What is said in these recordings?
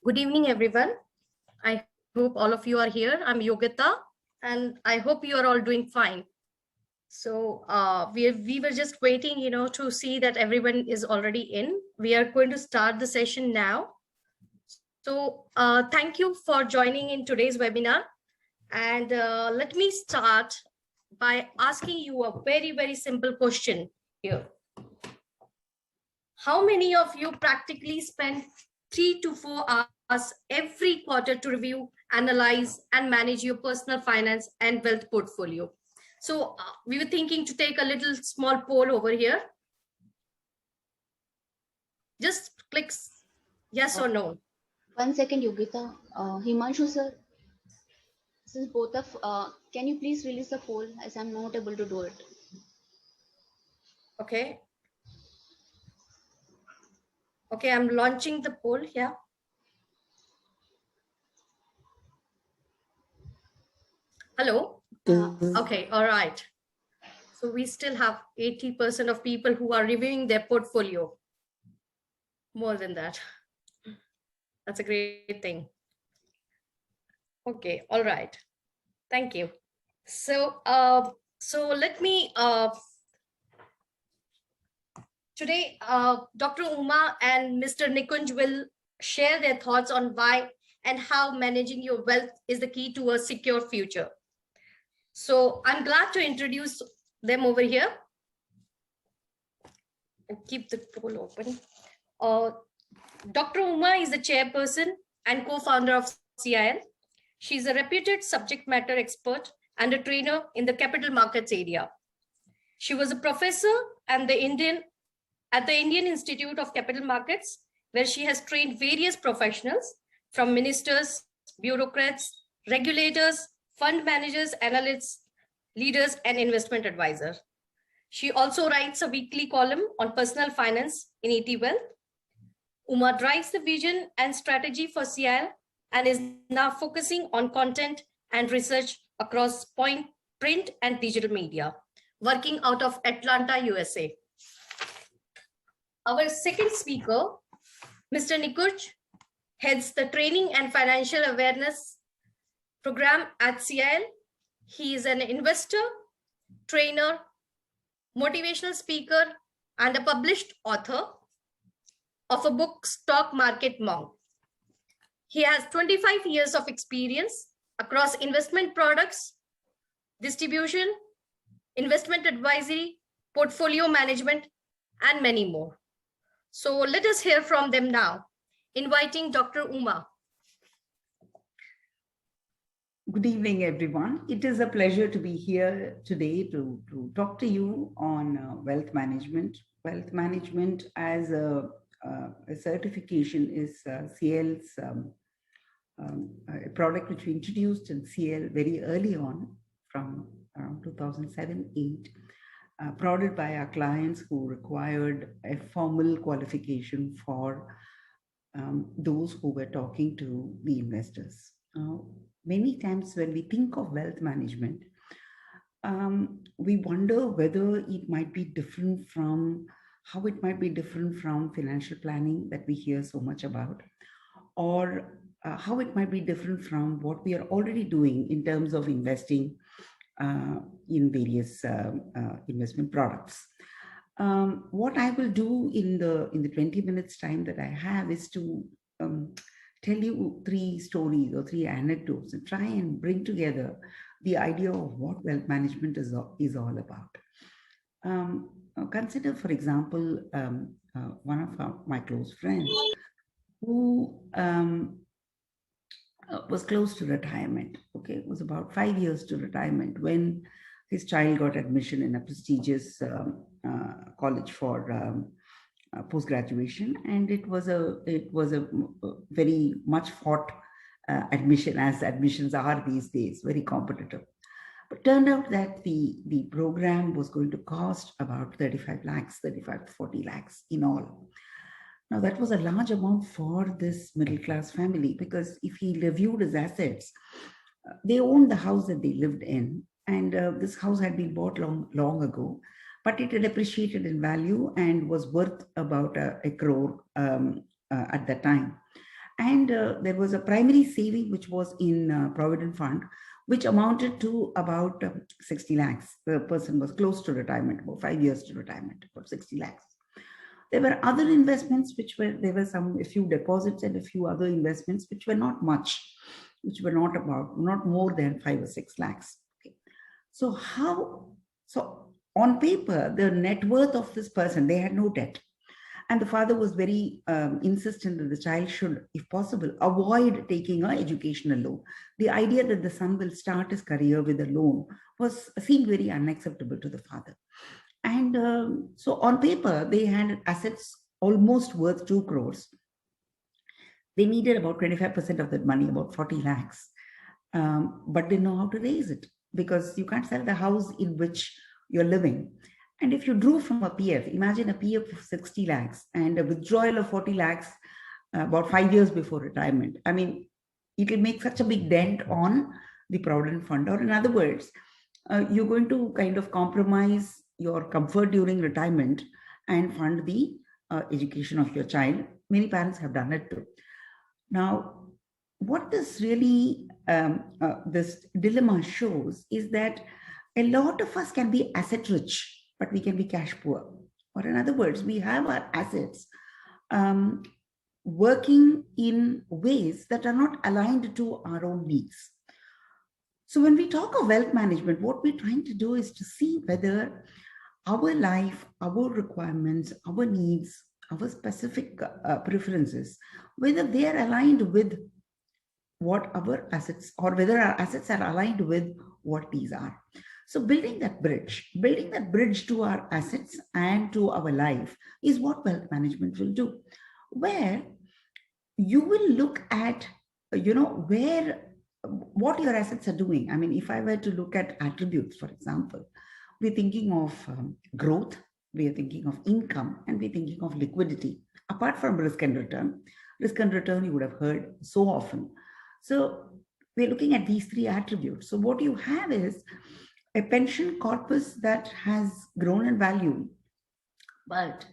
Good evening, everyone. I hope all of you are here. I'm Yogita, and I hope you are all doing fine. So we were just waiting, to see that everyone is already in. We are going to start the session now. So thank you for joining in today's webinar. And let me start by asking you a very simple question here. How many of you practically spend 3 to 4 hours every quarter to review, analyze, and manage your personal finance and wealth portfolio? So we were thinking to take a little small poll over here. Just click yes or no. 1 second, Yogita. Himanshu sir, since both of, can you please release the poll as I'm not able to do it? Okay. Okay, I'm launching the poll here. Hello. Okay, all right. So we still have 80% of people who are reviewing their portfolio. More than that. That's a great thing. Okay, all right. Thank you. So, let me, today, Dr. Uma and Mr. Nikunj will share their thoughts on why and how managing your wealth is the key to a secure future. So I'm glad to introduce them over here. And keep the poll open. Dr. Uma is the chairperson and co-founder of CIL. She's a reputed subject matter expert and a trainer in the capital markets area. She was a professor at the Indian Institute of Capital Markets, where she has trained various professionals from ministers, bureaucrats, regulators, fund managers, analysts, leaders, and investment advisors. She also writes a weekly column on personal finance in ET Wealth. Uma drives the vision and strategy for CIL and is now focusing on content and research across print and digital media, working out of Atlanta, USA. Our second speaker, Mr. Nikunj, heads the Training and Financial Awareness program at CIL. He is an investor, trainer, motivational speaker, and a published author of a book, Stock Market Monk. He has 25 years of experience across investment products, distribution, investment advisory, portfolio management, and many more. So let us hear from them now, inviting Dr. Uma. Good evening, everyone. It is a pleasure to be here today to talk to you on wealth management. Wealth management as a certification is CL's a product which we introduced in CL very early on from around 2007-8, prodded by our clients who required a formal qualification for those who were talking to the investors. Many times when we think of wealth management, we wonder whether it might be different from how it might be different from financial planning that we hear so much about, or how it might be different from what we are already doing in terms of investing in various investment products. What I will do in the 20 minutes time that I have is to tell you 3 stories or 3 anecdotes and try and bring together the idea of what wealth management is all about. Consider, for example, one of my close friends who was close to retirement. Okay, it was about 5 years to retirement when his child got admission in a prestigious college for post-graduation, and it was a very much fought admission, as admissions are these days, very competitive. But turned out that the program was going to cost about 35 to 40 lakhs in all. Now that was a large amount for this middle-class family, because if he reviewed his assets, they owned the house that they lived in, and this house had been bought long ago, but it had appreciated in value and was worth about a crore at that time. And there was a primary saving which was in Provident Fund, which amounted to about 60 lakhs. The person was close to retirement, about 5 years to retirement, about 60 lakhs. There were other investments there were a few deposits and a few other investments which were not much, which were not more than 5 or 6 lakhs. Okay. So on paper, the net worth of this person, they had no debt. And the father was very insistent that the child should, if possible, avoid taking an educational loan. The idea that the son will start his career with a loan seemed very unacceptable to the father. And so on paper, they had assets almost worth 2 crores. They needed about 25% of that money, about 40 lakhs. But they know how to raise it, because you can't sell the house in which you're living. And if you drew from a PF, imagine a PF of 60 lakhs and a withdrawal of 40 lakhs about 5 years before retirement. I mean, it will make such a big dent on the Provident Fund. Or in other words, you're going to kind of compromise your comfort during retirement and fund the education of your child. Many parents have done it too. Now, what this really, this dilemma shows is that a lot of us can be asset rich, but we can be cash poor. Or in other words, we have our assets working in ways that are not aligned to our own needs. So when we talk of wealth management, what we're trying to do is to see whether our life, our requirements, our needs, our specific preferences, whether they are aligned with what our assets, or whether our assets are aligned with what these are. So building that bridge to our assets and to our life is what wealth management will do, where you will look at, what your assets are doing. I mean, if I were to look at attributes, for example, we're thinking of growth, we're thinking of income, and we're thinking of liquidity. Apart from risk and return you would have heard so often. So we're looking at these 3 attributes. So what you have is a pension corpus that has grown in value, but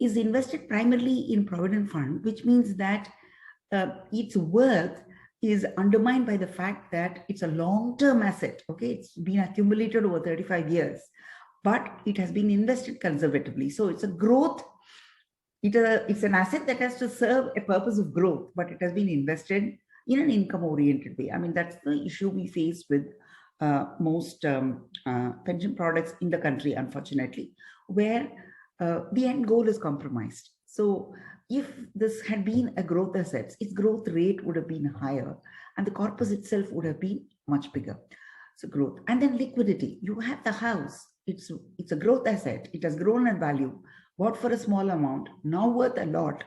is invested primarily in Provident Fund, which means that its worth is undermined by the fact that it's a long-term asset. Okay, it's been accumulated over 35 years, but it has been invested conservatively. So it's a growth. It's an asset that has to serve a purpose of growth, but it has been invested in an income-oriented way. I mean, that's the issue we face with most pension products in the country, unfortunately, where the end goal is compromised. So if this had been a growth asset, its growth rate would have been higher and the corpus itself would have been much bigger. So growth. And then liquidity. You have the house. It's a growth asset. It has grown in value, bought for a small amount, now worth a lot,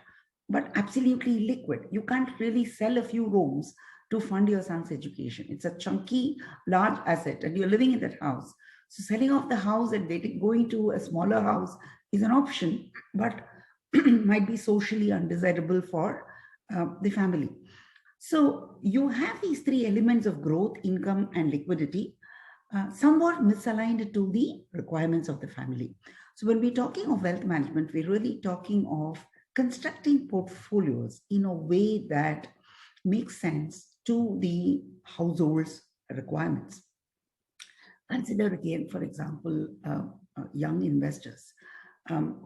but absolutely liquid. You can't really sell a few rooms to fund your son's education. It's a chunky, large asset, and you're living in that house. So selling off the house and going to a smaller house is an option, but might be socially undesirable for the family. So you have these 3 elements of growth, income, and liquidity, somewhat misaligned to the requirements of the family. So when we're talking of wealth management, we're really talking of constructing portfolios in a way that makes sense to the household's requirements. Consider again, for example, young investors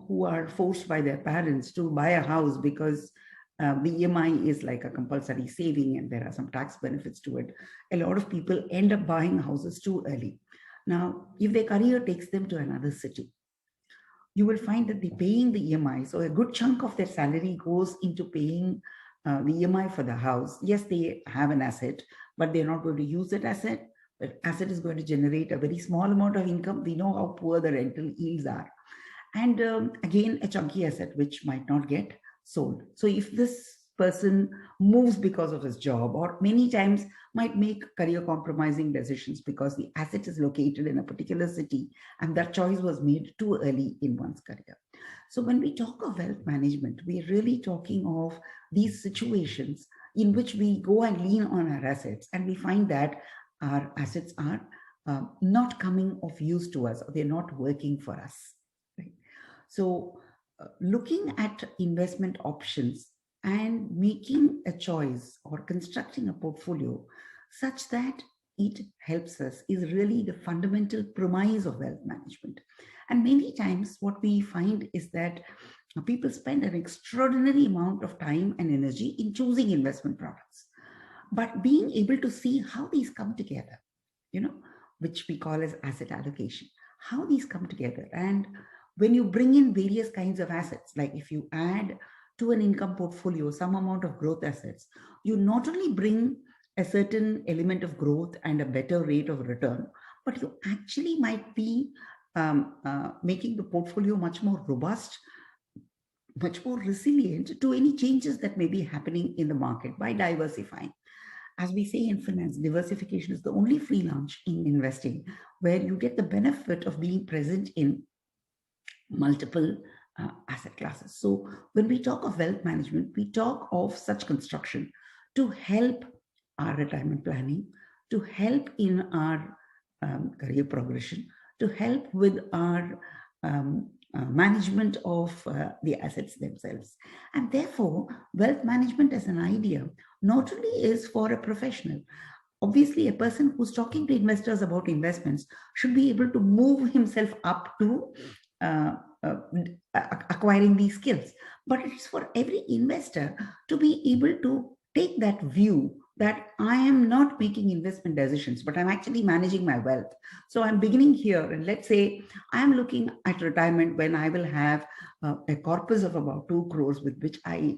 who are forced by their parents to buy a house because the EMI is like a compulsory saving and there are some tax benefits to it. A lot of people end up buying houses too early. Now, if their career takes them to another city, you will find that they're paying the EMI. So a good chunk of their salary goes into paying the EMI for the house. Yes, they have an asset, but they're not going to use that asset. The asset is going to generate a very small amount of income. We know how poor the rental yields are. And again, a chunky asset which might not get sold. So if this person moves because of his job, or many times might make career compromising decisions because the asset is located in a particular city and that choice was made too early in one's career. So when we talk of wealth management, we're really talking of these situations in which we go and lean on our assets and we find that our assets are not coming of use to us, or they're not working for us. Right? So looking at investment options and making a choice or constructing a portfolio such that it helps us is really the fundamental premise of wealth management. And many times what we find is that people spend an extraordinary amount of time and energy in choosing investment products. But being able to see how these come together, you know, which we call as asset allocation, how these come together. And when you bring in various kinds of assets, like if you add to an income portfolio some amount of growth assets, you not only bring a certain element of growth and a better rate of return, but you actually might be making the portfolio much more robust, much more resilient to any changes that may be happening in the market by diversifying. As we say in finance, diversification is the only free lunch in investing where you get the benefit of being present in multiple asset classes. So when we talk of wealth management, we talk of such construction to help our retirement planning, to help in our career progression, to help with our management of the assets themselves. And therefore, wealth management as an idea not only is for a professional. Obviously, a person who's talking to investors about investments should be able to move himself up to uh, uh, acquiring these skills. But it's for every investor to be able to take that view that I am not making investment decisions, but I'm actually managing my wealth. So I'm beginning here, and let's say I'm looking at retirement when I will have a corpus of about 2 crores with which I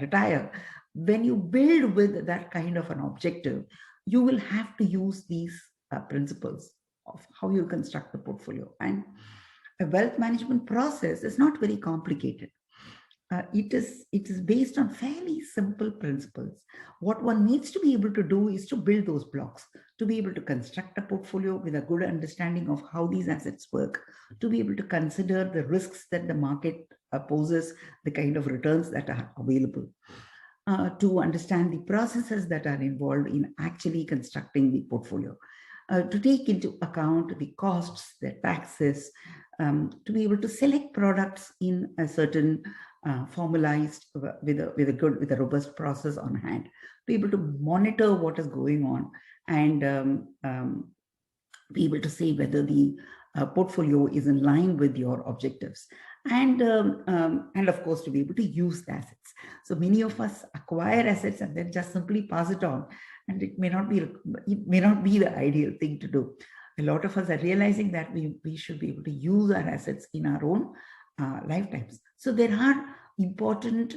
retire. When you build with that kind of an objective, you will have to use these principles of how you construct the portfolio. And a wealth management process is not very complicated. It is based on fairly simple principles. What one needs to be able to do is to build those blocks, to be able to construct a portfolio with a good understanding of how these assets work, to be able to consider the risks that the market poses, the kind of returns that are available, to understand the processes that are involved in actually constructing the portfolio, to take into account the costs, the taxes, to be able to select products in a certain formalized with a robust process on hand, to be able to monitor what is going on, and be able to say whether the portfolio is in line with your objectives, and of course to be able to use the assets. So many of us acquire assets and then just simply pass it on, and it may not be the ideal thing to do. A lot of us are realizing that we should be able to use our assets in our own lifetimes. So there are important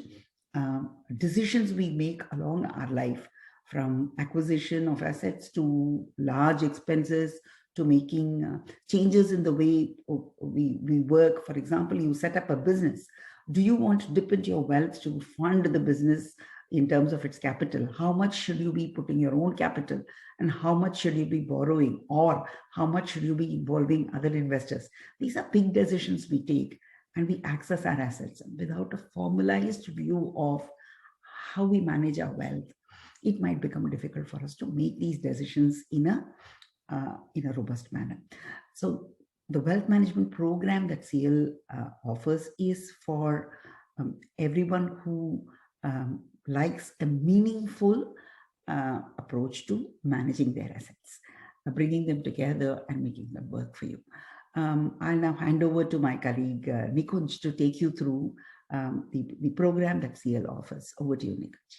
decisions we make along our life, from acquisition of assets to large expenses to making changes in the way we work. For example, you set up a business. Do you want to dip into your wealth to fund the business in terms of its capital? How much should you be putting your own capital, and how much should you be borrowing, or how much should you be involving other investors? These are big decisions we take, and we access our assets without a formalized view of how we manage our wealth. It might become difficult for us to make these decisions in a robust manner. So the wealth management program that CL offers is for everyone who likes a meaningful approach to managing their assets, bringing them together and making them work for you. I'll now hand over to my colleague Nikunj to take you through the program that CL offers. Over to you, Nikunj.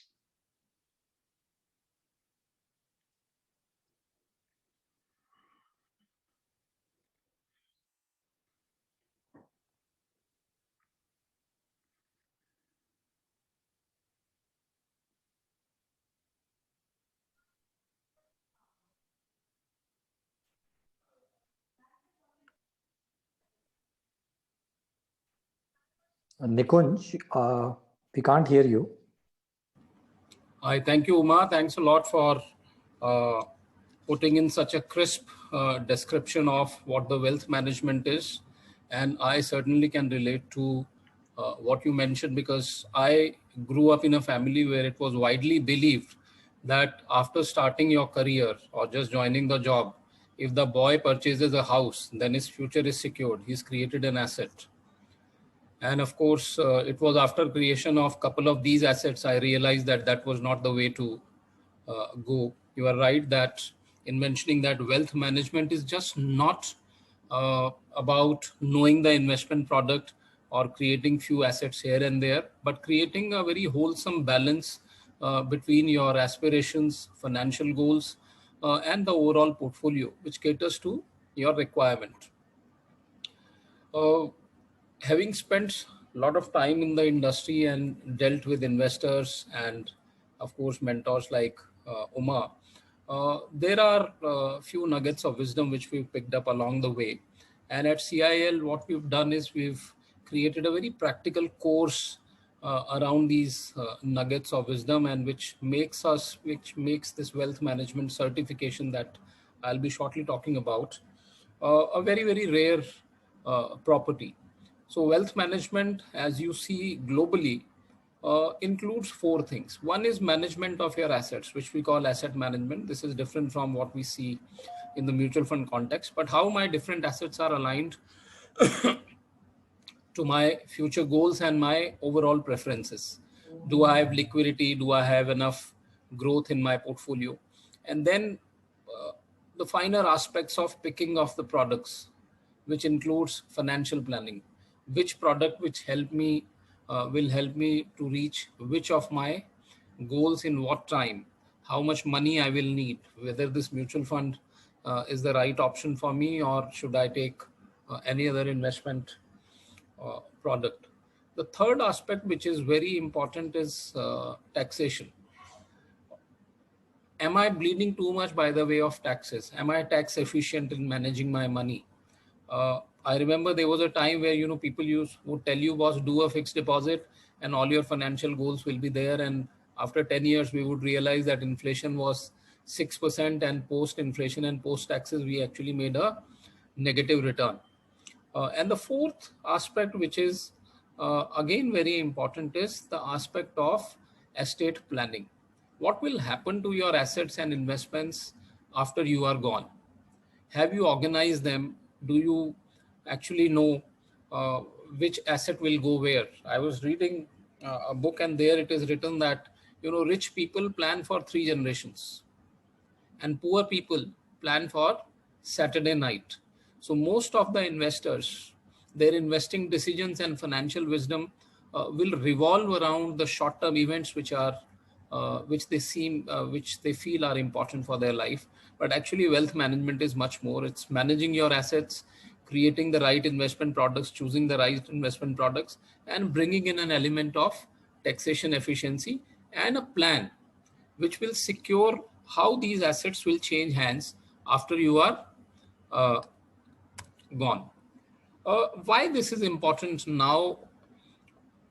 Nikunj, we can't hear you. I thank you, Uma. Thanks a lot for putting in such a crisp description of what the wealth management is. And I certainly can relate to what you mentioned, because I grew up in a family where it was widely believed that after starting your career or just joining the job, if the boy purchases a house, then his future is secured. He's created an asset. And of course, it was after creation of couple of these assets, I realized that that was not the way to go. You are right that in mentioning that wealth management is just not about knowing the investment product or creating few assets here and there, but creating a very wholesome balance between your aspirations, financial goals, and the overall portfolio, which caters to your requirement. Uh, Having spent a lot of time in the industry and dealt with investors and, of course, mentors like Uma, there are a few nuggets of wisdom which we've picked up along the way. And at CIL, what we've done is we've created a very practical course around these nuggets of wisdom, and which makes this wealth management certification that I'll be shortly talking about a very, very rare property. So wealth management, as you see globally, includes four things. One is management of your assets, which we call asset management. This is different from what we see in the mutual fund context, but how my different assets are aligned to my future goals and my overall preferences. Do I have liquidity? Do I have enough growth in my portfolio? And then the finer aspects of picking of the products, which includes financial planning. Which product which will help me to reach which of my goals in what time, how much money I will need, whether this mutual fund is the right option for me, or should I take any other investment product. The third aspect, which is very important, is taxation. Am I bleeding too much by the way of taxes? Am I tax efficient in managing my money? I remember there was a time where people would tell you, boss, do a fixed deposit and all your financial goals will be there. And after 10 years, we would realize that inflation was 6%, and post inflation and post taxes, we actually made a negative return. And the fourth aspect, which is again very important, is the aspect of estate planning. What will happen to your assets and investments after you are gone? Have you organized them? Do you actually know uh, which asset will go where? I was reading a book, and there it is written that rich people plan for 3 generations and poor people plan for Saturday night. So most of the investors, their investing decisions and financial wisdom will revolve around the short-term events which they feel are important for their life. But actually, wealth management is much more. It's managing your assets, creating the right investment products, choosing the right investment products, and bringing in an element of taxation efficiency and a plan which will secure how these assets will change hands after you are uh, gone. Why this is important now?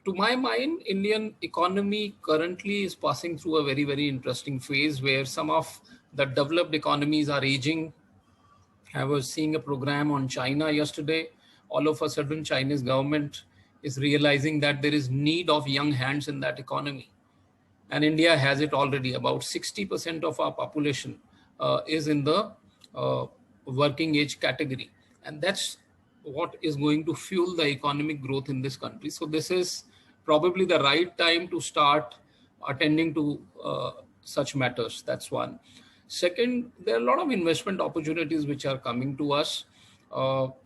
To my mind, Indian economy currently is passing through a very, very interesting phase where some of the developed economies are aging. I was seeing a program on China yesterday. All of a sudden, Chinese government is realizing that there is need of young hands in that economy. And India has it already. About 60% of our population is in the uh, working age category. And that's what is going to fuel the economic growth in this country. So this is probably the right time to start attending to such matters. That's one. Second, there are a lot of investment opportunities which are coming to us.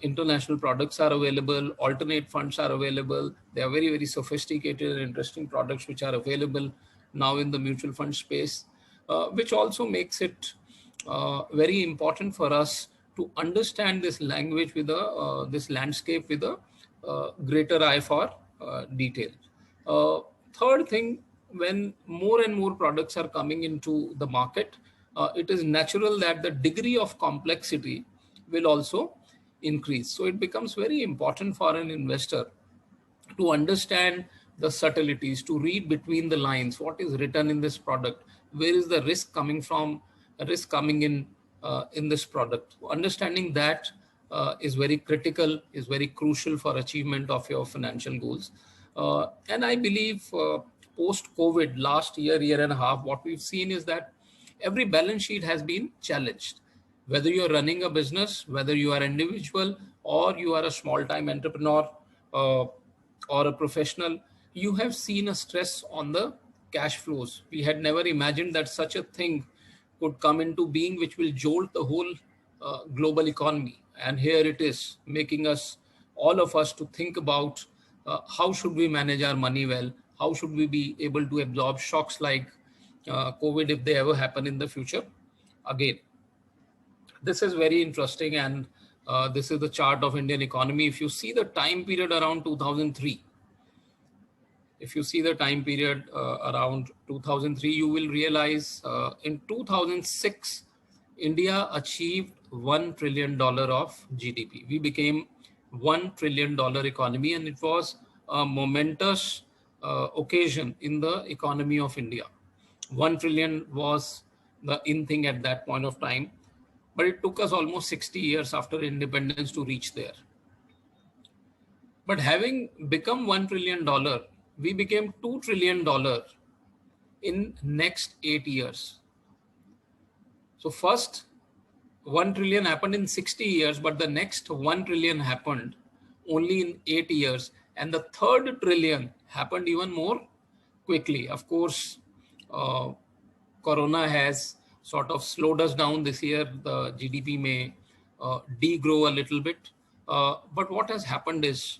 International products are available, alternate funds are available. They are very, very sophisticated and interesting products which are available now in the mutual fund space, which also makes it very important for us to understand this language with this landscape with a greater eye for detail. Third thing, when more and more products are coming into the market, it is natural that the degree of complexity will also increase. So it becomes very important for an investor to understand the subtleties, to read between the lines, what is written in this product, where is the risk coming from, a risk coming in this product. Understanding that is very critical, is very crucial for achievement of your financial goals. And I believe post-COVID, last year and a half, what we've seen is that every balance sheet has been challenged. Whether you're running a business, whether you are individual or you are a small-time entrepreneur, or a professional, you have seen a stress on the cash flows. We had never imagined that such a thing could come into being, which will jolt the whole global economy. And here it is, making us, all of us, to think about how should we manage our money well, how should we be able to absorb shocks like COVID if they ever happen in the future again. This is very interesting, and this is the chart of Indian economy. If you see the time period around 2003, if you see the time period around 2003, you will realize in 2006, India achieved $1 trillion of GDP. We became $1 trillion economy, and it was a momentous occasion in the economy of India. 1 trillion was the in thing at that point of time, but it took us almost 60 years after independence to reach there. But having become $1 trillion, we became $2 trillion in next 8 years. So first 1 trillion happened in 60 years, but the next 1 trillion happened only in 8 years. And the third trillion happened even more quickly. Of course, Corona has sort of slowed us down this year. The GDP may degrow a little bit. But what has happened is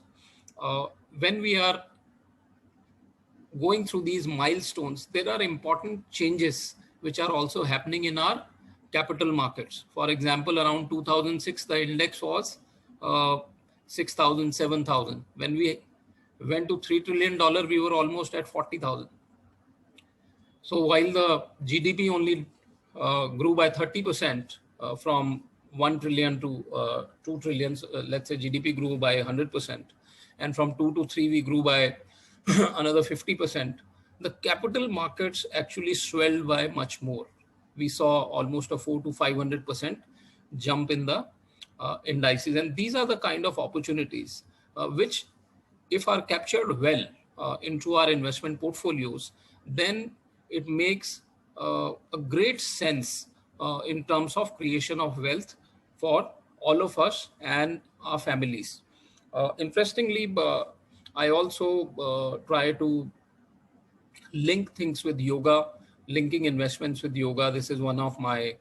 when we are going through these milestones, there are important changes which are also happening in our capital markets. For example, around 2006, the index was 6,000, 7,000. When we went to $3 trillion, we were almost at 40,000. So while the GDP only grew by 30% from 1 trillion to 2 trillion, let's say GDP grew by 100%, and from 2 to 3 we grew by another 50%, the capital markets actually swelled by much more. We saw almost a 400 to 500% jump in the indices. And these are the kind of opportunities which, if are captured well into our investment portfolios, then it makes a great sense in terms of creation of wealth for all of us and our families. Interestingly, I also try to link things with yoga, linking investments with yoga. This is one of my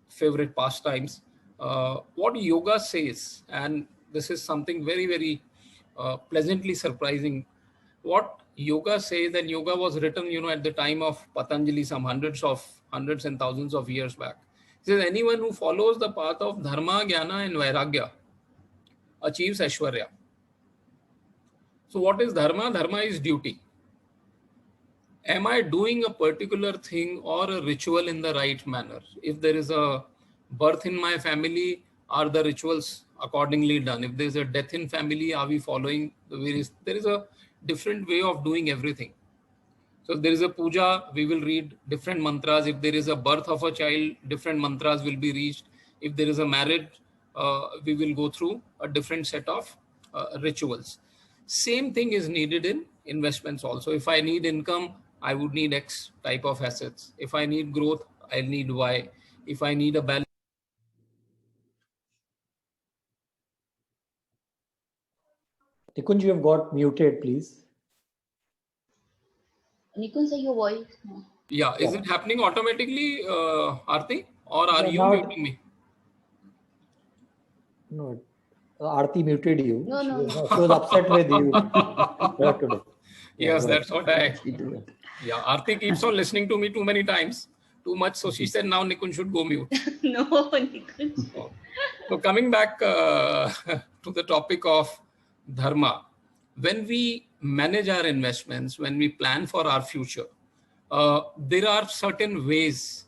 favorite pastimes. What yoga says, and this is something very, very pleasantly surprising. What yoga says, and yoga was written, at the time of Patanjali, some hundreds and thousands of years back. It says anyone who follows the path of dharma, jnana, and vairagya achieves aishwarya. So what is dharma? Dharma is duty. Am I doing a particular thing or a ritual in the right manner? If there is a birth in my family, are the rituals accordingly done? If there's a death in family, are we following the various? There is a different way of doing everything. So if there is a puja, we will read different mantras. If there is a birth of a child, different mantras will be reached. If there is a marriage, we will go through a different set of rituals. Same thing is needed in investments also. If I need income, I would need X type of assets. If I need growth, I'll need Y. If I need a balance. Nikunj, you have got muted, please. Nikun sir, your voice. No. Yeah, is it happening automatically, Aarti? Or are you not muting me? No, Aarti muted you. No, no, no. She was upset with you today. Yes, Yeah, that's what I. She do it. Yeah, Aarti keeps on listening to me too many times, too much. So she said now Nikun should go mute. No, Nikun. So coming back to the topic of dharma, when we manage our investments, when we plan for our future, there are certain ways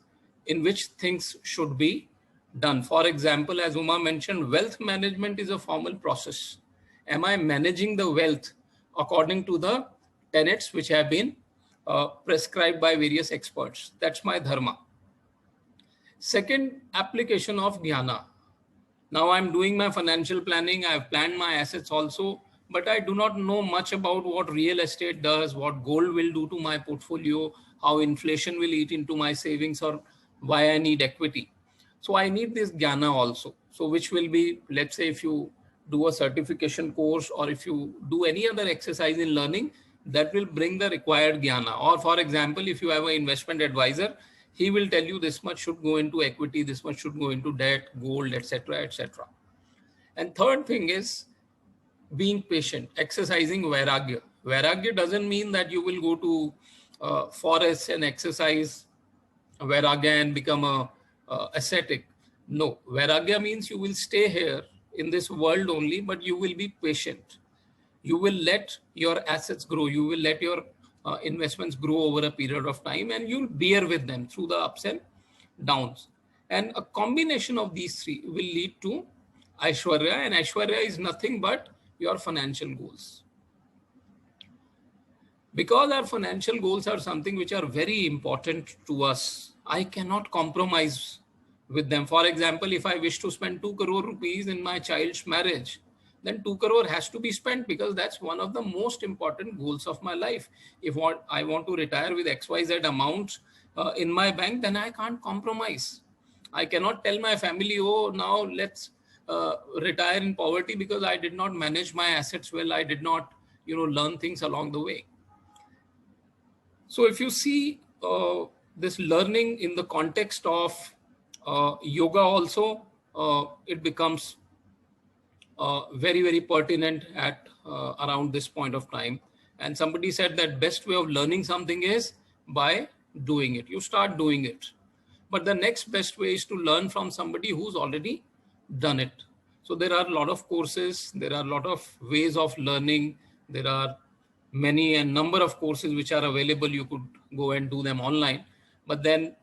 in which things should be done. For example, as Uma mentioned, wealth management is a formal process. Am I managing the wealth according to the tenets which have been prescribed by various experts? That's my dharma. Second, application of jnana. Now I'm doing my financial planning. I've planned my assets also, but I do not know much about what real estate does, what gold will do to my portfolio, how inflation will eat into my savings, or why I need equity. So I need this jnana also. So which will be, let's say if you do a certification course, or if you do any other exercise in learning, that will bring the required jnana. Or for example, if you have an investment advisor, he will tell you this much should go into equity, this much should go into debt, gold, etc., etc. And third thing is being patient, exercising vairagya. Vairagya doesn't mean that you will go to forests and exercise vairagya and become a ascetic. No, vairagya means you will stay here in this world only, but you will be patient. You will let your assets grow. You will let your investments grow over a period of time, and you'll bear with them through the ups and downs. And a combination of these three will lead to Aishwarya, and Aishwarya is nothing but your financial goals. Because our financial goals are something which are very important to us, I cannot compromise with them. For example, if I wish to spend 2 crore rupees in my child's marriage, then 2 crore has to be spent, because that's one of the most important goals of my life. If I want to retire with XYZ amount in my bank, then I can't compromise. I cannot tell my family, oh, now let's retire in poverty because I did not manage my assets well. I did not, learn things along the way. So if you see this learning in the context of yoga also, it becomes very, very pertinent at around this point of time. And somebody said that best way of learning something is by doing it. You start doing it. But the next best way is to learn from somebody who's already done it. So there are a lot of courses, there are a lot of ways of learning, there are many and number of courses which are available. You could go and do them online. But then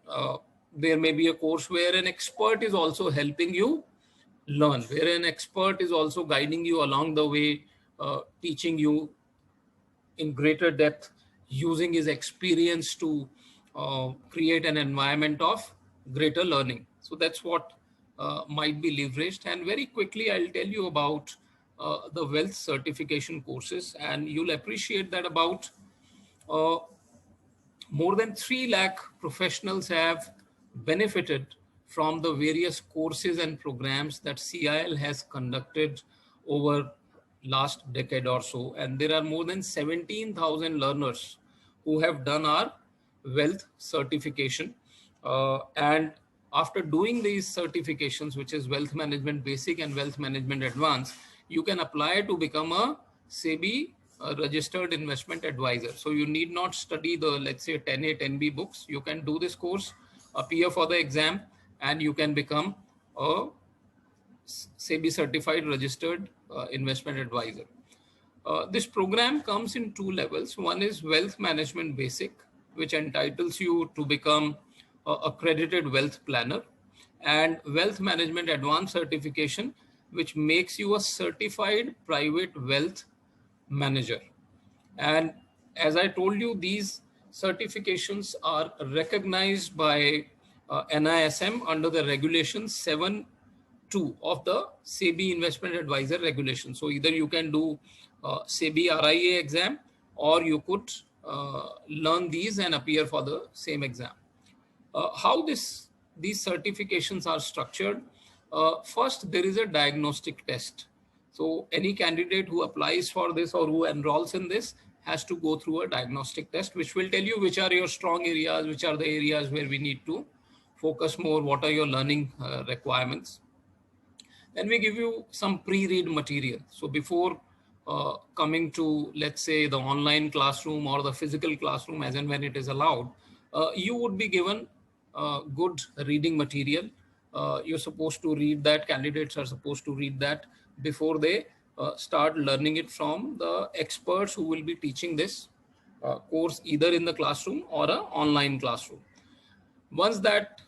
there may be a course where an expert is also helping you learn, where an expert is also guiding you along the way, teaching you in greater depth, using his experience to create an environment of greater learning. So that's what might be leveraged. And very quickly, I'll tell you about the wealth certification courses, and you'll appreciate that about uh, more than 3 lakh professionals have benefited from the various courses and programs that CIL has conducted over last decade or so. And there are more than 17,000 learners who have done our wealth certification. And after doing these certifications, which is Wealth Management Basic and Wealth Management Advanced, you can apply to become a SEBI registered investment advisor. So you need not study the, let's say, 10A, 10B books. You can do this course, appear for the exam, and you can become a SEBI certified registered investment advisor. This program comes in 2 levels. One is Wealth Management Basic, which entitles you to become a accredited wealth planner, and Wealth Management Advanced certification, which makes you a certified private wealth manager. And as I told you, these certifications are recognized by NISM under the regulation 7.2 of the SEBI investment advisor regulation. So either you can do SEBI RIA exam, or you could learn these and appear for the same exam. How these certifications are structured? First, there is a diagnostic test. So any candidate who applies for this or who enrolls in this has to go through a diagnostic test, which will tell you which are your strong areas, which are the areas where we need to focus more, what are your learning requirements. Then we give you some pre-read material. So before coming to, let's say, the online classroom or the physical classroom, as and when it is allowed, you would be given good reading material. You're supposed to read that, candidates are supposed to read that before they start learning it from the experts who will be teaching this course either in the classroom or an online classroom. Once that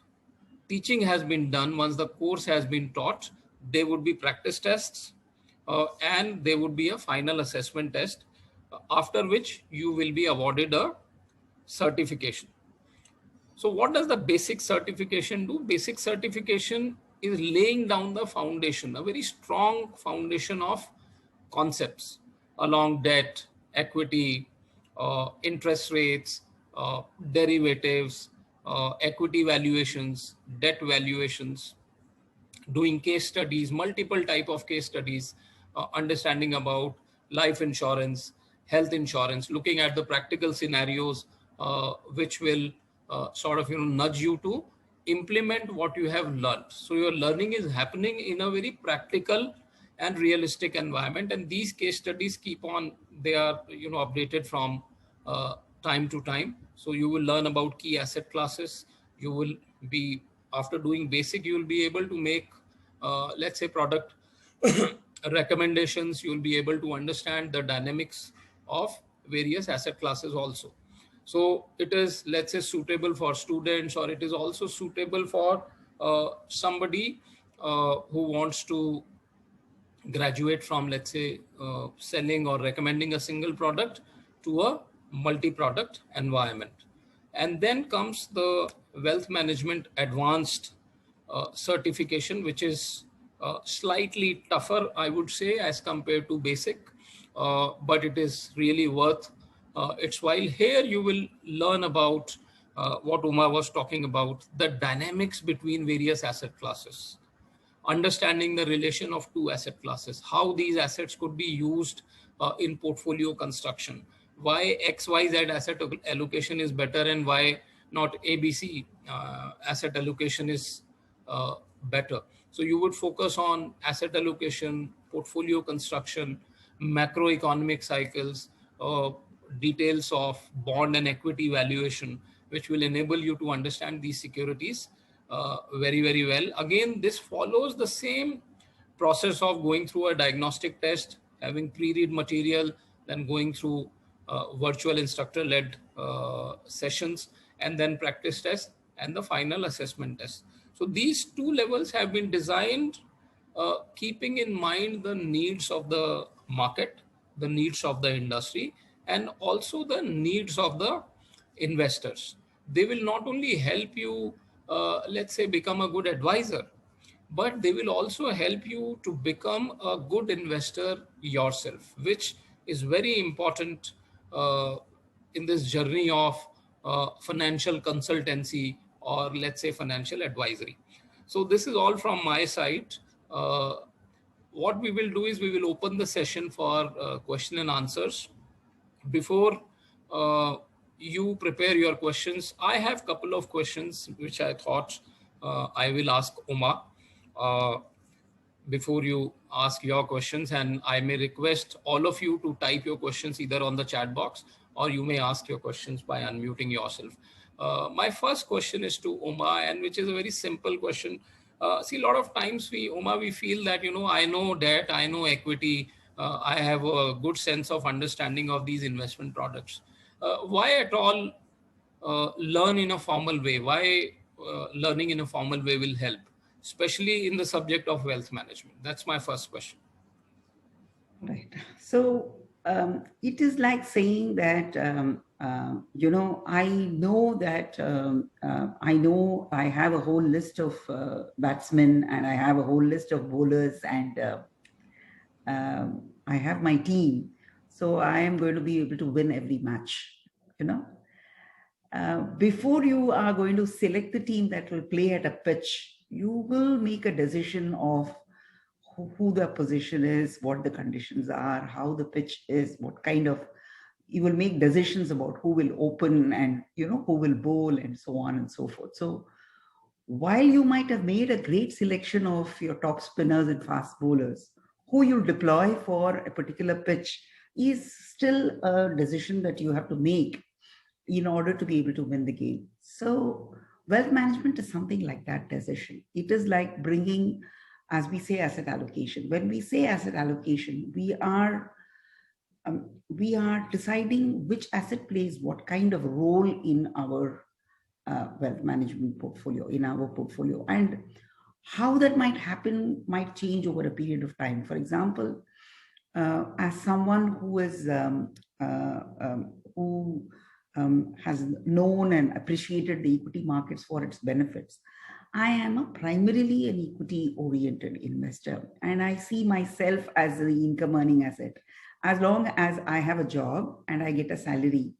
teaching has been done, once the course has been taught, there would be practice tests and there would be a final assessment test, after which you will be awarded a certification. So what does the basic certification do? Basic certification is laying down the foundation, a very strong foundation of concepts along debt, equity, interest rates, derivatives, equity valuations, debt valuations, doing case studies, multiple type of case studies, understanding about life insurance, health insurance, looking at the practical scenarios which will sort of nudge you to implement what you have learned. So your learning is happening in a very practical and realistic environment, and these case studies keep on, they are updated from time to time. So you will learn about key asset classes. You will be, after doing basic, you will be able to make let's say product recommendations. You will be able to understand the dynamics of various asset classes also. So it is, let's say, suitable for students, or it is also suitable for somebody who wants to graduate from, let's say, selling or recommending a single product to a multi-product environment. And then comes the wealth management advanced certification, which is slightly tougher, I would say, as compared to basic, but it is really worth its while. Here you will learn about what Uma was talking about, the dynamics between various asset classes, understanding the relation of two asset classes, how these assets could be used in portfolio construction, why XYZ asset allocation is better and why not ABC asset allocation is better. So you would focus on asset allocation, portfolio construction, macroeconomic cycles, details of bond and equity valuation, which will enable you to understand these securities very, very well. Again, this follows the same process of going through a diagnostic test, having pre-read material, then going through virtual instructor-led sessions, and then practice test and the final assessment test. So these two levels have been designed keeping in mind the needs of the market, the needs of the industry, and also the needs of the investors. They will not only help you, let's say, become a good advisor, but they will also help you to become a good investor yourself, which is very important in this journey of financial consultancy, or let's say financial advisory. So this is all from my side. Uh, what we will do is we will open the session for question and answers. Before you prepare your questions, I have a couple of questions which I thought I will ask Uma uh, before you ask your questions, and I may request all of you to type your questions either on the chat box, or you may ask your questions by unmuting yourself. My first question is to Uma, and which is a very simple question. See, a lot of times we feel that, I know debt, I know equity, I have a good sense of understanding of these investment products. Why at all learn in a formal way? Why learning in a formal way will help, especially in the subject of wealth management? That's my first question. Right. So it is like saying that, I know that I know I have a whole list of batsmen, and I have a whole list of bowlers, and I have my team. So I am going to be able to win every match, before you are going to select the team that will play at a pitch, you will make a decision of who the position is, what the conditions are, how the pitch is, what kind of, you will make decisions about who will open and, who will bowl and so on and so forth. So while you might have made a great selection of your top spinners and fast bowlers, who you deploy for a particular pitch is still a decision that you have to make in order to be able to win the game. So wealth management is something like that decision. It is like bringing, as we say, asset allocation. When we say asset allocation, we are deciding which asset plays what kind of role in our wealth management portfolio, in our portfolio, and how that might happen might change over a period of time. For example, as someone who is has known and appreciated the equity markets for its benefits, I am a primarily an equity-oriented investor, and I see myself as the income-earning asset. As long as I have a job and I get a salary,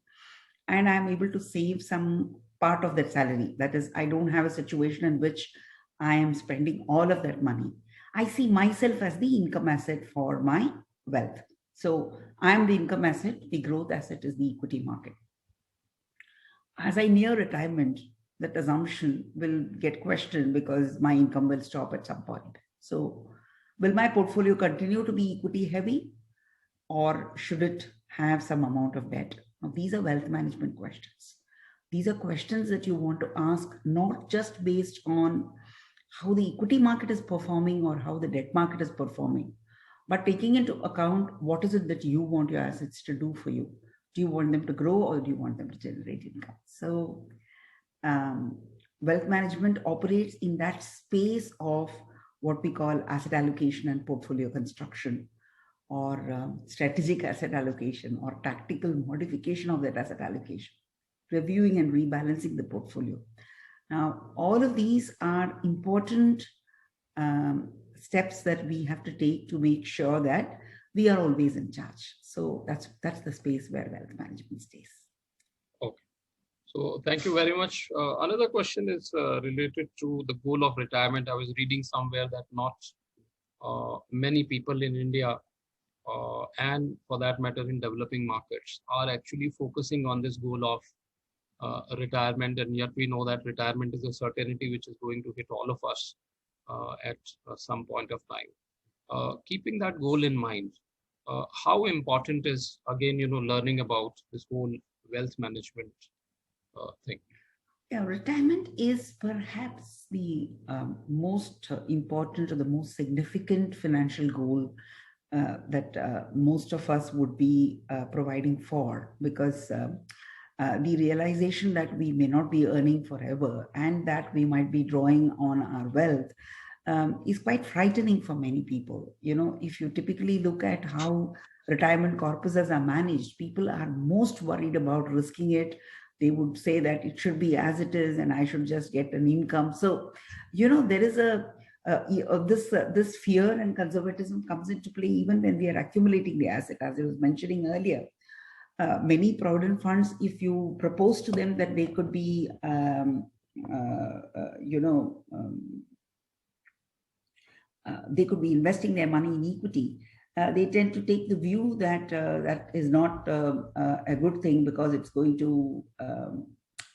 and I'm able to save some part of that salary, that is, I don't have a situation in which I am spending all of that money. I see myself as the income asset for my wealth. So I'm the income asset, the growth asset is the equity market. As I near retirement, that assumption will get questioned because my income will stop at some point. So will my portfolio continue to be equity heavy, or should it have some amount of debt? Now, these are wealth management questions. These are questions that you want to ask, not just based on how the equity market is performing or how the debt market is performing, but taking into account what is it that you want your assets to do for you. Do you want them to grow or do you want them to generate income? So wealth management operates in that space of what we call asset allocation and portfolio construction, or strategic asset allocation, or tactical modification of that asset allocation, reviewing and rebalancing the portfolio. Now, all of these are important steps that we have to take to make sure that we are always in charge. So that's the space where wealth management stays. Okay. So thank you very much. Another question is related to the goal of retirement. I was reading somewhere that not many people in India and for that matter in developing markets are actually focusing on this goal of retirement, and yet we know that retirement is a certainty which is going to hit all of us at some point of time. Keeping that goal in mind, how important is, again, learning about this whole wealth management thing? Yeah, retirement is perhaps the most important or the most significant financial goal that most of us would be providing for, because the realization that we may not be earning forever and that we might be drawing on our wealth is quite frightening for many people. If you typically look at how retirement corpuses are managed, people are most worried about risking it. They would say that it should be as it is and I should just get an income. So, there is this fear and conservatism comes into play even when we are accumulating the asset. As I was mentioning earlier, many provident funds, if you propose to them that they could be, they could be investing their money in equity, they tend to take the view that that is not a good thing because it's going to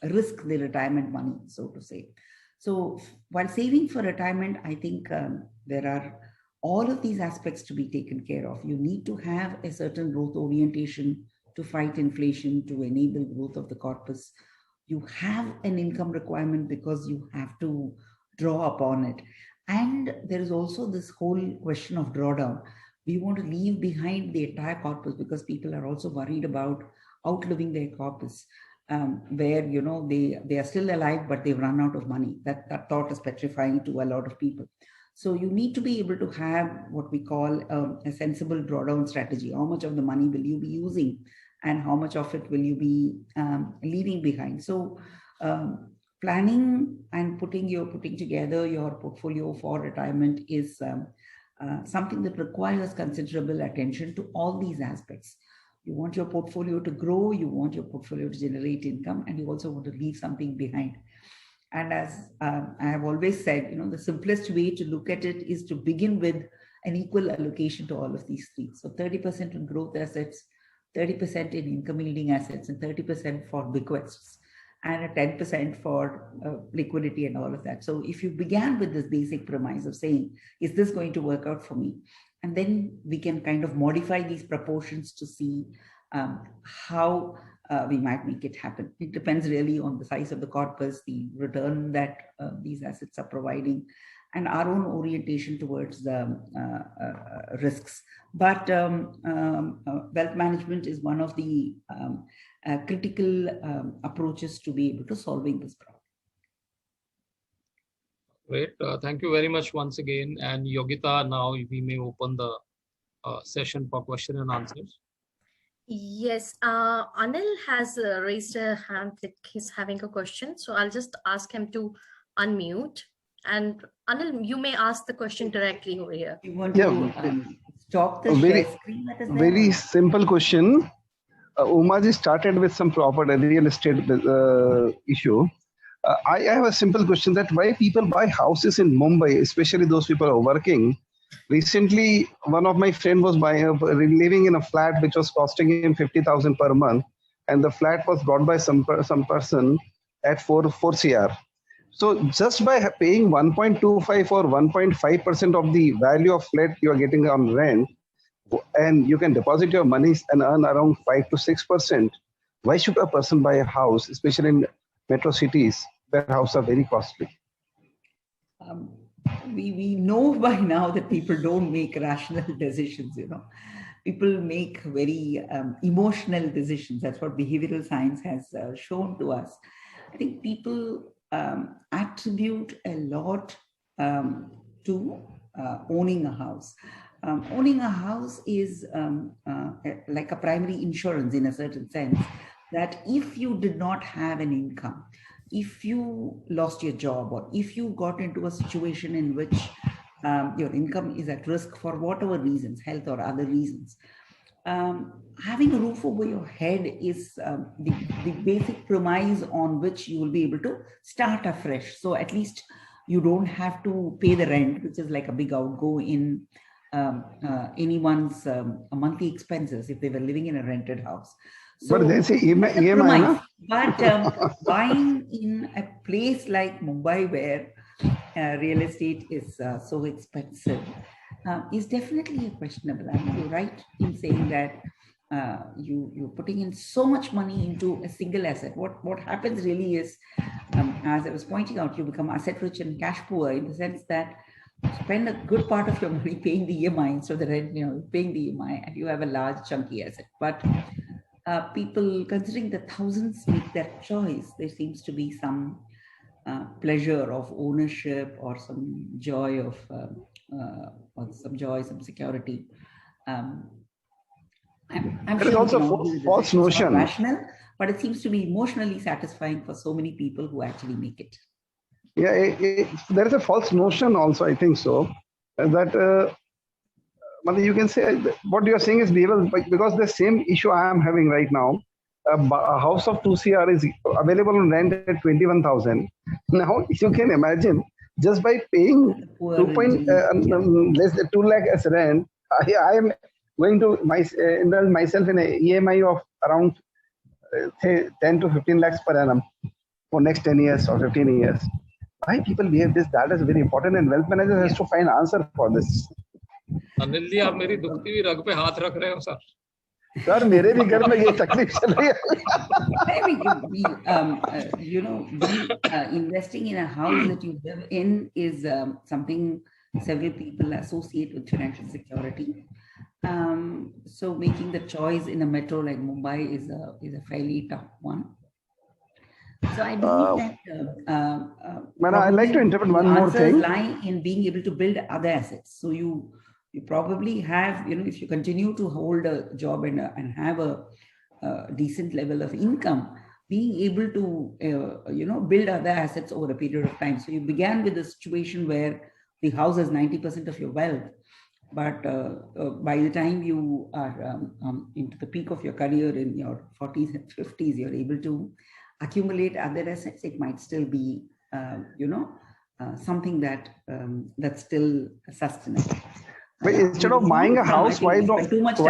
risk the retirement money, so to say. So while saving for retirement, I think there are all of these aspects to be taken care of. You need to have a certain growth orientation to fight inflation, to enable growth of the corpus. You have an income requirement because you have to draw upon it. And there is also this whole question of drawdown. We want to leave behind the entire corpus because people are also worried about outliving their corpus, where they are still alive but they've run out of money. That thought is petrifying to a lot of people. So you need to be able to have what we call a sensible drawdown strategy. How much of the money will you be using and how much of it will you be leaving behind? So planning and putting together your portfolio for retirement is something that requires considerable attention to all these aspects. You want your portfolio to grow, you want your portfolio to generate income, and you also want to leave something behind. And as I have always said, the simplest way to look at it is to begin with an equal allocation to all of these three. So 30% in growth assets, 30% in income yielding assets, and 30% for bequests, and a 10% for liquidity and all of that. So if you began with this basic premise of saying, is this going to work out for me? And then we can kind of modify these proportions to see how we might make it happen. It depends really on the size of the corpus, the return that these assets are providing, and our own orientation towards the risks. But wealth management is one of the critical approaches to be able to solving this problem. Great. Thank you very much once again. And Yogita, now we may open the session for question and answers. Yes, Anil has raised a hand that he's having a question. So I'll just ask him to unmute. And Anil, you may ask the question directly over here. You want to stop the share screen that is there? Very simple question. Umaji started with some property real estate issue. I have a simple question that why people buy houses in Mumbai, especially those people who are working, Recently, one of my friend was living in a flat which was costing him 50,000 per month, and the flat was bought by some person at 4 CR. So just by paying 1.25 or 1.5% of the value of flat you are getting on rent, and you can deposit your money and earn around 5 to 6%. Why should a person buy a house, especially in metro cities where houses are very costly? Um, we know by now that people don't make rational decisions, you know. People make very emotional decisions. That's what behavioral science has shown to us. I think people attribute a lot to owning a house. Owning a house is like a primary insurance in a certain sense, that if you did not have an income, if you lost your job, or if you got into a situation in which your income is at risk for whatever reasons, health or other reasons, having a roof over your head is the basic premise on which you will be able to start afresh. So at least you don't have to pay the rent, which is like a big outgo in anyone's monthly expenses if they were living in a rented house. So but they say EMI, premise. But buying in a place like Mumbai, where real estate is so expensive, is definitely questionable. I mean, you're right in saying that you're putting in so much money into a single asset. What happens really is, as I was pointing out, you become asset rich and cash poor, in the sense that you spend a good part of your money paying the EMI instead of the rent, you know, paying the EMI, and you have a large chunky asset. But people, considering the thousands make that choice, there seems to be some pleasure of ownership, or some joy of some security. I'm there is sure we also can a all do the false decisions, not notion. rational, but it seems to be emotionally satisfying for so many people who actually make it. Yeah, there is a false notion also, I think so, that you can say what you are saying is real, because the same issue I am having right now. A house of 2 CR is available on rent at 21,000. Now you can imagine, just by paying Poor 2 point less than 2 lakh as rent, I am going to indulge myself in a EMI of around 10 to 15 lakhs per annum for next 10 years or 15 years. Why people behave this? That is very important, and wealth manager has to find answer for this. Anil ji, आप मेरी दुखती हुई रग पे हाथ रख रहे हो sir. Sir मेरे भी घर में ये तकलीफ चल रही है. Investing in a house that you live in is something several people associate with financial security. So making the choice in a metro like Mumbai is a fairly tough one. So I believe that I'd like to interpret one more thing. lie in being able to build other assets. So you probably have, you know, if you continue to hold a job and have a decent level of income, being able to build other assets over a period of time. So you began with a situation where the house is 90% of your wealth, but by the time you are into the peak of your career in your 40s and 50s, you're able to accumulate other assets. It might still be something that's still sustainable. But instead of buying a house, why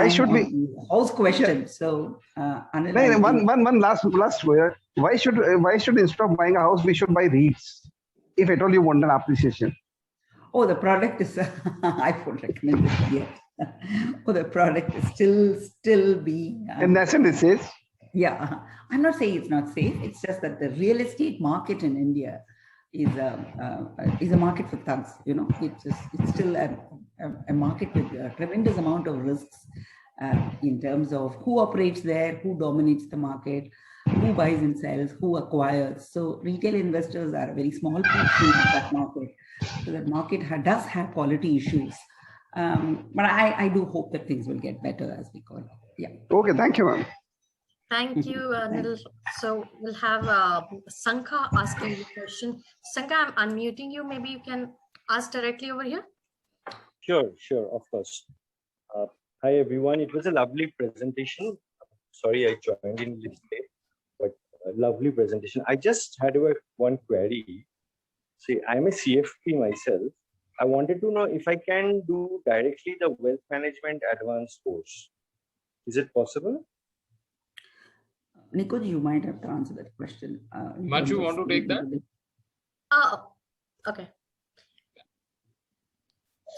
should we house question? So one last word. Why should instead of buying a house, we should buy REITs, if at all you want an appreciation? Oh, the product is I won't recommend it yet. Oh, the product is still being in essence it says. Yeah, I'm not saying it's not safe. It's just that the real estate market in India is a market for thugs. You know, it's still a market with a tremendous amount of risks in terms of who operates there, who dominates the market, who buys and sells, who acquires. So retail investors are a very small portion of that market. So that market does have quality issues. But I do hope that things will get better as we go along. Yeah. Okay, thank you, ma'am. Thank you, Anil. So we'll have Sankha asking the question. Sankha, I'm unmuting you. Maybe you can ask directly over here. Sure, of course. Hi, everyone. It was a lovely presentation. Sorry, I joined in a little late, but a lovely presentation. I just had one query. See, I'm a CFP myself. I wanted to know if I can do directly the wealth management advanced course. Is it possible? Nikunj, you might have to answer that question. In Himanshu, terms of want to take that? Okay.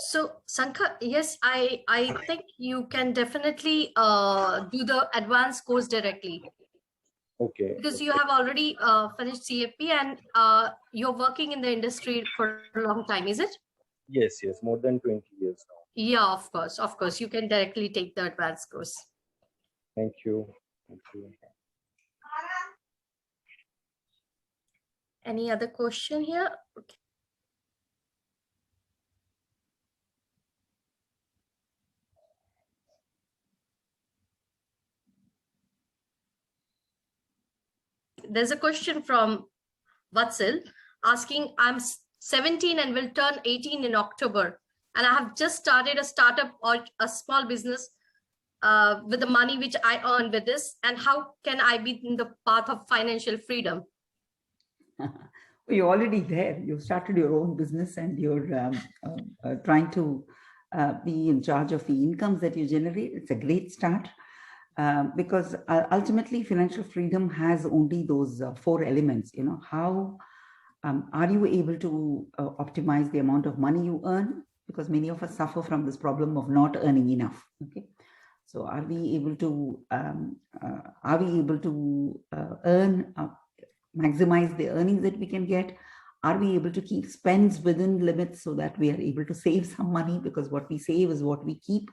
So Sankha, yes, I think you can definitely do the advanced course directly Okay. because you have already finished CFP and you're working in the industry for a long time, is it? Yes, yes, more than 20 years now. Yeah, of course, you can directly take the advanced course. Thank you. Thank you. Any other question here? Okay. There's a question from Vatsil asking, I'm 17 and will turn 18 in October. And I have just started a startup or a small business with the money which I earn with this. And how can I be in the path of financial freedom? You're already there. You've started your own business and you're trying to be in charge of the incomes that you generate. It's a great start because ultimately financial freedom has only those four elements. You know, how are you able to optimize the amount of money you earn? Because many of us suffer from this problem of not earning enough. Okay, so are we able to earn? Maximize the earnings that we can get? Are we able to keep spends within limits so that we are able to save some money, because what we save is what we keep?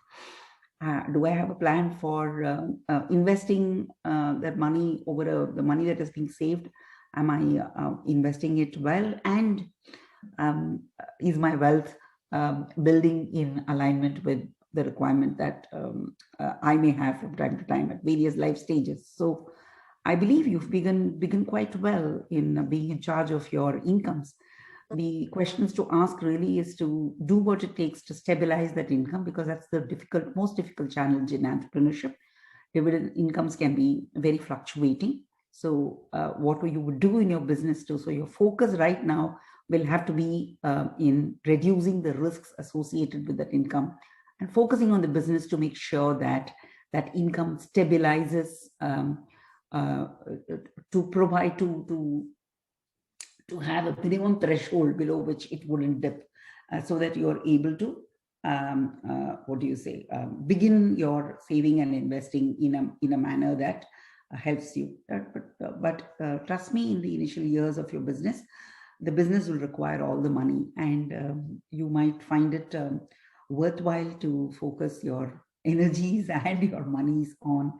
Do I have a plan for investing that money over the money that is being saved? Am I investing it well? And is my wealth building in alignment with the requirement that I may have from time to time at various life stages? So I believe you've begun quite well in being in charge of your incomes. The questions to ask really is to do what it takes to stabilize that income, because that's the most difficult challenge in entrepreneurship. Dividend incomes can be very fluctuating. So what you would do in your business too. So your focus right now will have to be in reducing the risks associated with that income and focusing on the business to make sure that that income stabilizes, to provide to have a minimum threshold below which it wouldn't dip, so that you're able to begin your saving and investing in a manner that helps you. But trust me, in the initial years of your business, the business will require all the money, and you might find it worthwhile to focus your energies and your monies on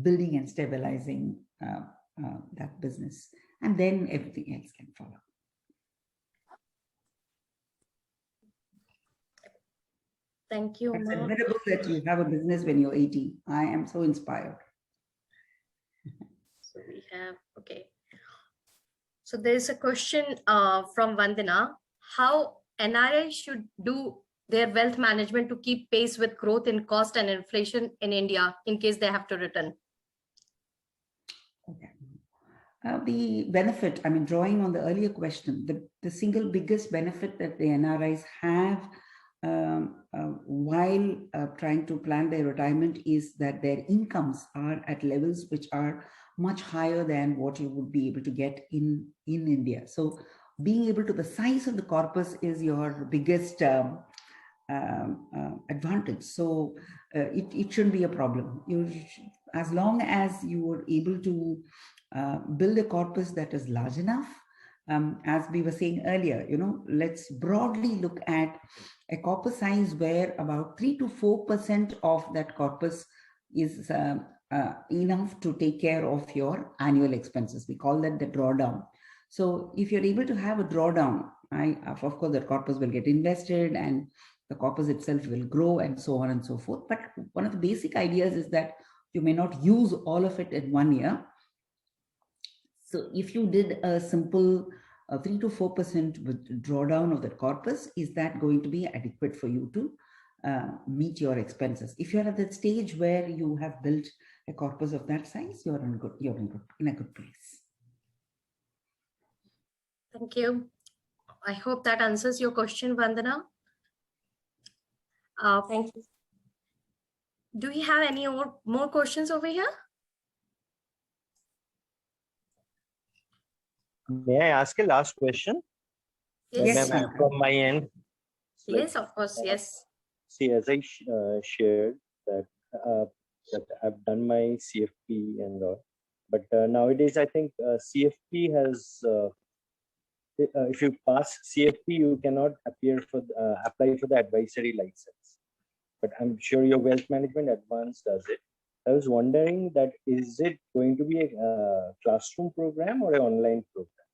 building and stabilizing that business, and then everything else can follow. Thank you, It's Ma. admirable that you have a business when you're 80. I am so inspired. So we have, okay. So there's a question from Vandana. How NRI should do their wealth management to keep pace with growth in cost and inflation in India in case they have to return? Okay. The benefit, I mean, drawing on the earlier question, the single biggest benefit that the NRIs have while trying to plan their retirement is that their incomes are at levels which are much higher than what you would be able to get in India. So being able to, the size of the corpus is your biggest advantage. So it shouldn't be a problem. As long as you are able to build a corpus that is large enough, as we were saying earlier, you know, let's broadly look at a corpus size where about 3 to 4% of that corpus is enough to take care of your annual expenses. We call that the drawdown. So if you're able to have a drawdown, of course, the corpus will get invested and the corpus itself will grow and so on and so forth. But one of the basic ideas is that you may not use all of it in 1 year. So if you did a simple 3 to 4% drawdown of the corpus, is that going to be adequate for you to meet your expenses? If you're at that stage where you have built a corpus of that size, you're in a good place. Thank you. I hope that answers your question, Vandana. Thank you. Do we have any more questions over here? May I ask a last question? Yes, Shankar. From my end. yes, of course, yes. See, as I shared that that I've done my CFP and all, but nowadays I think CFP has if you pass CFP, you cannot apply for the advisory license. But I'm sure your wealth management advanced does it. I was wondering that is it going to be a classroom program or an online program,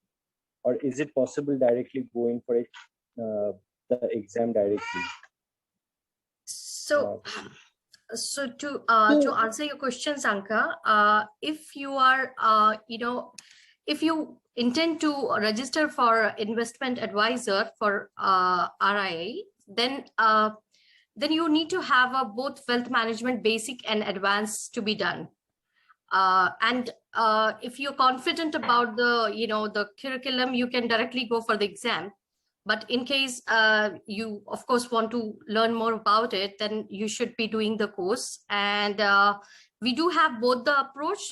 or is it possible directly going for it the exam directly? So, so to answer your question, Sanka, if you are, if you intend to register for investment advisor for RIA, then you need to have both wealth management basic and advanced to be done. And if you're confident about the curriculum, you can directly go for the exam. But in case you, of course, want to learn more about it, then you should be doing the course. And we do have both the approach,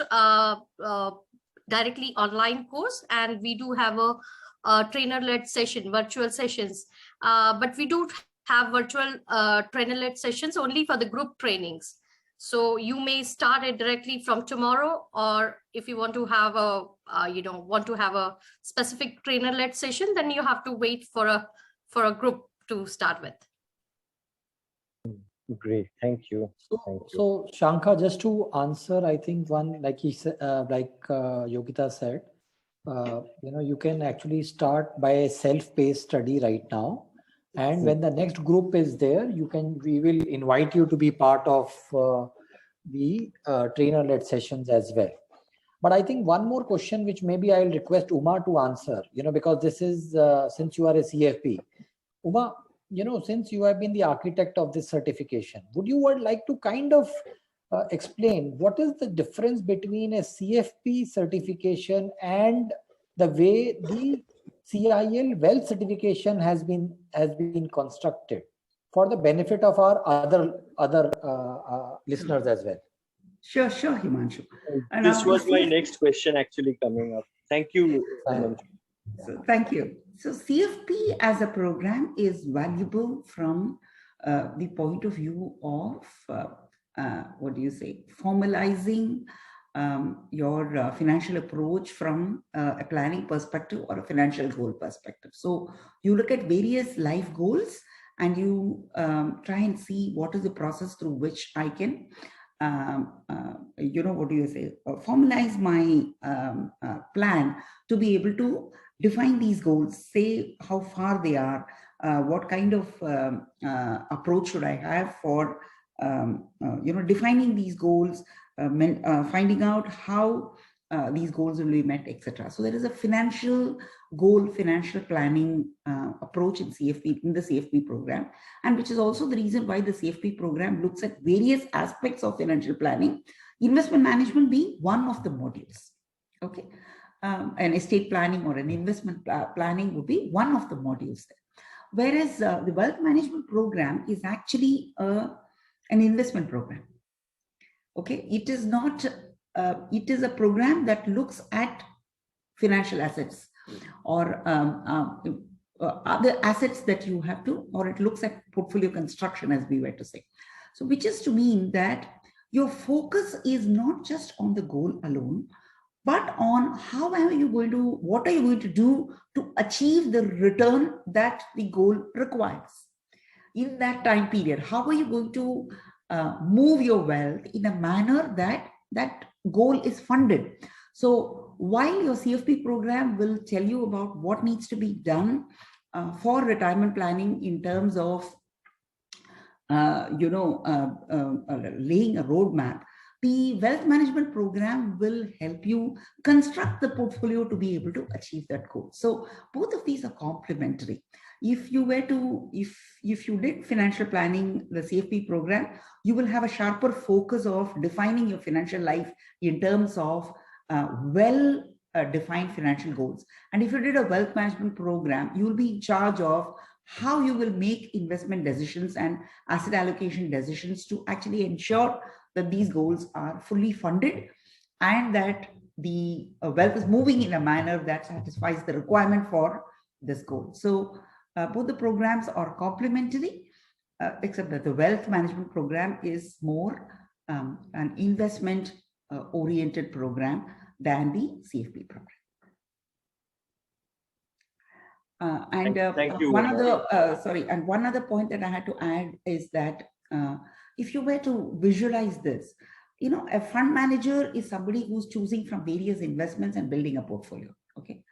directly online course, and we do have a trainer-led session, virtual sessions. But we do have virtual trainer-led sessions only for the group trainings. So you may start it directly from tomorrow, or if you want to have a specific trainer-led session, then you have to wait for a group to start with. Great, thank you. So Shankar, just to answer, I think one, like he said, Yogita said, you can actually start by a self-paced study right now. And when the next group is there, we will invite you to be part of the trainer-led sessions as well. But I think one more question, which maybe I'll request Uma to answer, because this is, since you are a CFP, Uma, since you have been the architect of this certification, would you like to kind of explain what is the difference between a CFP certification and the way the CIL wealth certification has been constructed for the benefit of our other listeners as well? Sure, Himanshu. This was my next question actually coming up. Thank you, Himanshu. So, thank you. So CFP as a program is valuable from the point of view of, formalizing your financial approach from a planning perspective or a financial goal perspective. So you look at various life goals and you try and see what is the process through which I can formalize my plan to be able to define these goals, say how far they are, what kind of approach should I have for defining these goals, finding out how these goals will be met, etc. So there is a financial goal, financial planning approach in the CFP program, and which is also the reason why the CFP program looks at various aspects of financial planning, investment management being one of the modules. Okay, an estate planning or an investment planning would be one of the modules there. Whereas the wealth management program is actually an investment program. Okay, it is not. It is a program that looks at financial assets or other assets that you have to, or it looks at portfolio construction, as we were to say. So, which is to mean that your focus is not just on the goal alone, but on what are you going to do to achieve the return that the goal requires in that time period. How are you going to move your wealth in a manner that that goal is funded? So while your CFP program will tell you about what needs to be done for retirement planning in terms of laying a roadmap, the wealth management program will help you construct the portfolio to be able to achieve that goal. So both of these are complementary. If you did financial planning, the CFP program, you will have a sharper focus of defining your financial life in terms of defined financial goals. And if you did a wealth management program, you will be in charge of how you will make investment decisions and asset allocation decisions to actually ensure that these goals are fully funded and that the wealth is moving in a manner that satisfies the requirement for this goal. So both the programs are complementary, except that the wealth management program is more an investment oriented program than the CFP program. Thank you. One other point that I had to add is that if you were to visualize this, you know, a fund manager is somebody who's choosing from various investments and building a portfolio. Okay.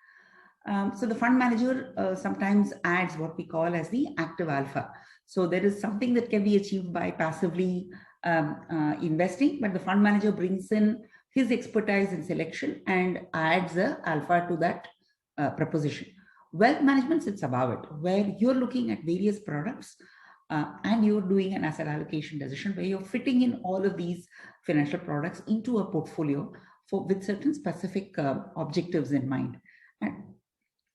So the fund manager sometimes adds what we call as the active alpha. So there is something that can be achieved by passively investing, but the fund manager brings in his expertise in selection and adds the alpha to that proposition. Wealth management sits above it, where you're looking at various products and you're doing an asset allocation decision where you're fitting in all of these financial products into a portfolio with certain specific objectives in mind. And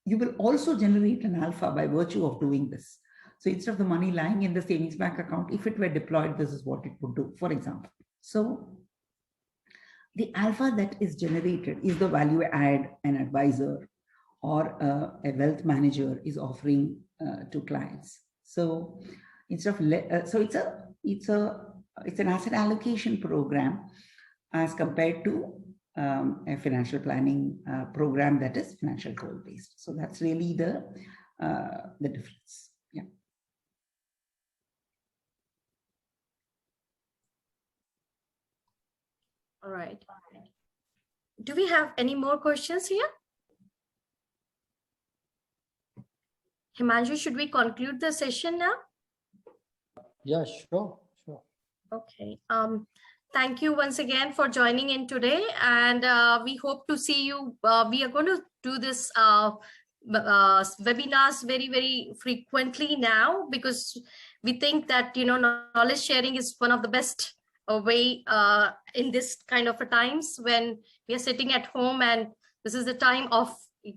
you will also generate an alpha by virtue of doing this. So instead of the money lying in the savings bank account, if it were deployed, this is what it would do, for example. So the alpha that is generated is the value add an advisor or a wealth manager is offering to clients. So instead of it's an asset allocation program as compared to a financial planning program that is financial goal based. So that's really the difference. Yeah. All right. Do we have any more questions here? Himanshu, should we conclude the session now? Yeah, sure. Okay. Thank you once again for joining in today, and we hope to see you. We are going to do this webinars very, very frequently now, because we think that, you know, knowledge sharing is one of the best way in this kind of a times when we are sitting at home, and this is the time of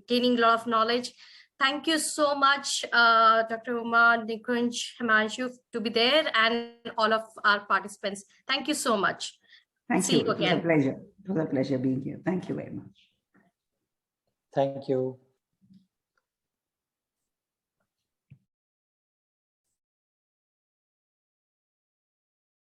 gaining a lot of knowledge. Thank you so much, Dr. Uma, Nikunj, Himanshu, to be there, and all of our participants. Thank you so much. Thank See you. you again. It was a pleasure. It was a pleasure being here. Thank you very much. Thank you.